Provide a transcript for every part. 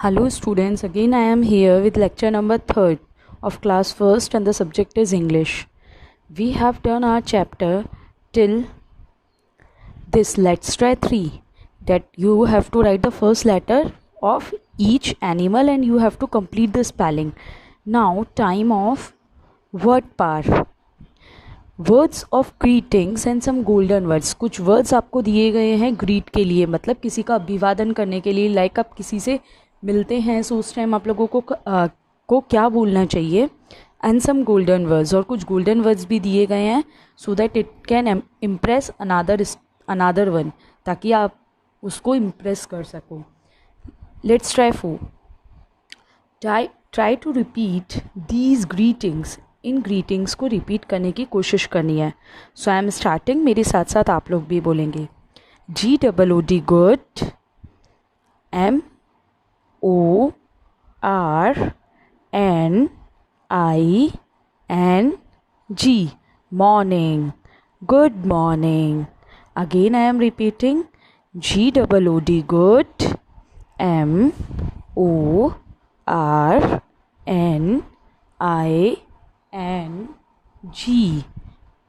Hello students, again I am here with lecture number 3rd of class 1st and the subject is English. We have done our chapter till this. Let's try 3, that you have to write the first letter of each animal and you have to complete the spelling. Now time of word power. Words of greetings and some golden words. कुछ words आपको दिए गए हैं greet के लिए, मतलब किसी का अभिवादन करने के लिए. लाइक आप किसी से मिलते हैं सो उस टाइम आप लोगों को क्या बोलना चाहिए. एंड सम गोल्डन वर्ड्स, और कुछ गोल्डन वर्ड्स भी दिए गए हैं so that it can impress another one, ताकि आप उसको इम्प्रेस कर सको. Let's try 4. Try to repeat these greetings. इन ग्रीटिंग्स को रिपीट करने की कोशिश करनी है. सो आई एम स्टार्टिंग, मेरे साथ साथ आप लोग भी बोलेंगे. GOOD good, MORNING morning, good morning. Again I am repeating, GOOD good, MORNING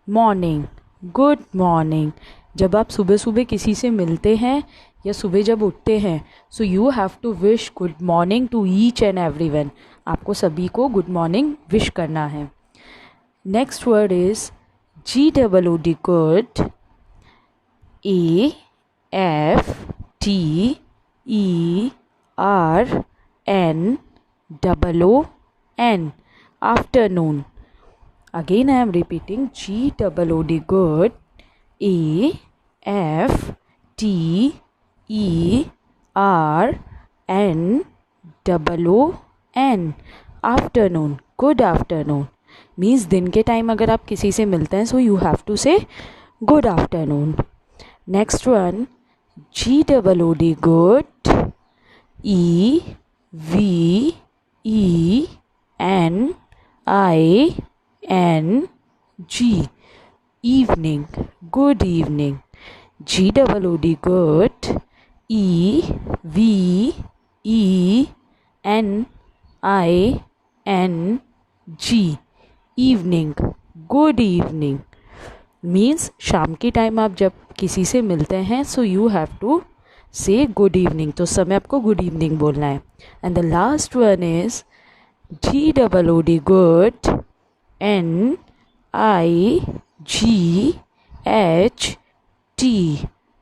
morning, good morning. जब आप सुबह सुबह किसी से मिलते हैं या सुबह जब उठते हैं so you have to wish good morning to each and every one. आपको सभी को गुड मॉर्निंग विश करना है. Next word is GOOD good, AFTERNOON afternoon. Again I am repeating, GOOD good, AFTERNOON afternoon, good afternoon. Means दिन के time अगर आप किसी से मिलते हैं so you have to say good afternoon. Next one, GOOD good, EVENING evening, good evening. GOOD good, EVENING evening, good evening. Means शाम के टाइम आप जब किसी से मिलते हैं so you have to say good evening, तो उस समय आपको गुड इवनिंग बोलना है. And the last one is GOOD good, NIGHT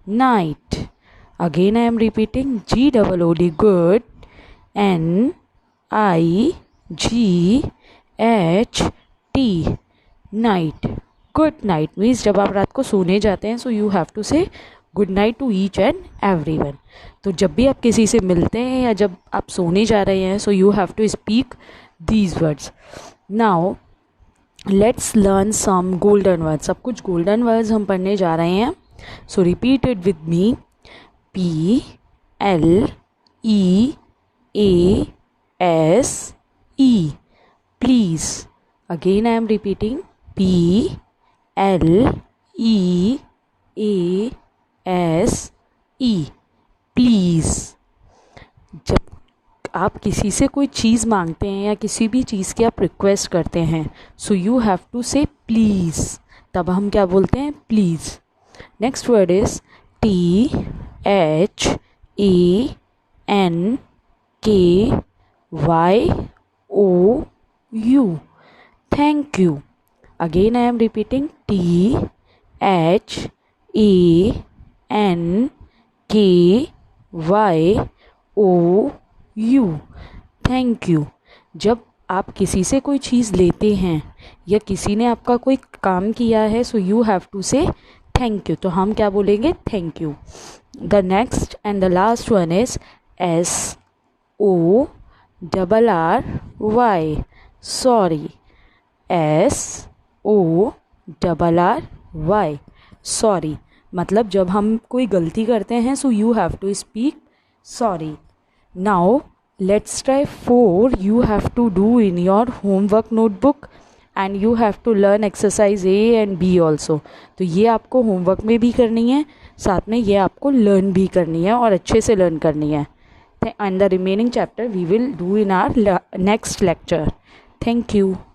night. Again I am repeating, GOOD good, NIGHT night, good night. Means जब आप रात को सोने जाते हैं so you have to say good night to each and every one. तो जब भी आप किसी से मिलते हैं या जब आप सोने जा रहे हैं so you have to speak these words. Now let's learn some golden words. अब कुछ गोल्डन वर्ड्स हम पढ़ने जा रहे हैं. So repeat it with me. PLEASE, please. Again I am repeating, PLEASE, please. जब आप किसी से कोई चीज़ मांगते हैं या किसी भी चीज़ की आप रिक्वेस्ट करते हैं सो यू हैव टू से प्लीज़. तब हम क्या बोलते हैं, please. Next word is THANKYOU, thank you. Again I am repeating, THANKYOU, thank you. जब आप किसी से कोई चीज़ लेते हैं या किसी ने आपका कोई काम किया है so you have to say thank you. तो हम क्या बोलेंगे, thank you. The next and the last one is SORRY, sorry. SORRY, sorry. मतलब जब हम कोई गलती करते हैं so you have to speak sorry. Now let's try 4 you have to do in your homework notebook and you have to learn exercise A and B also. तो ये आपको होमवर्क में भी करनी है, साथ में ये आपको लर्न भी करनी है और अच्छे से लर्न करनी है. and the remaining chapter we will do in our next lecture. Thank you.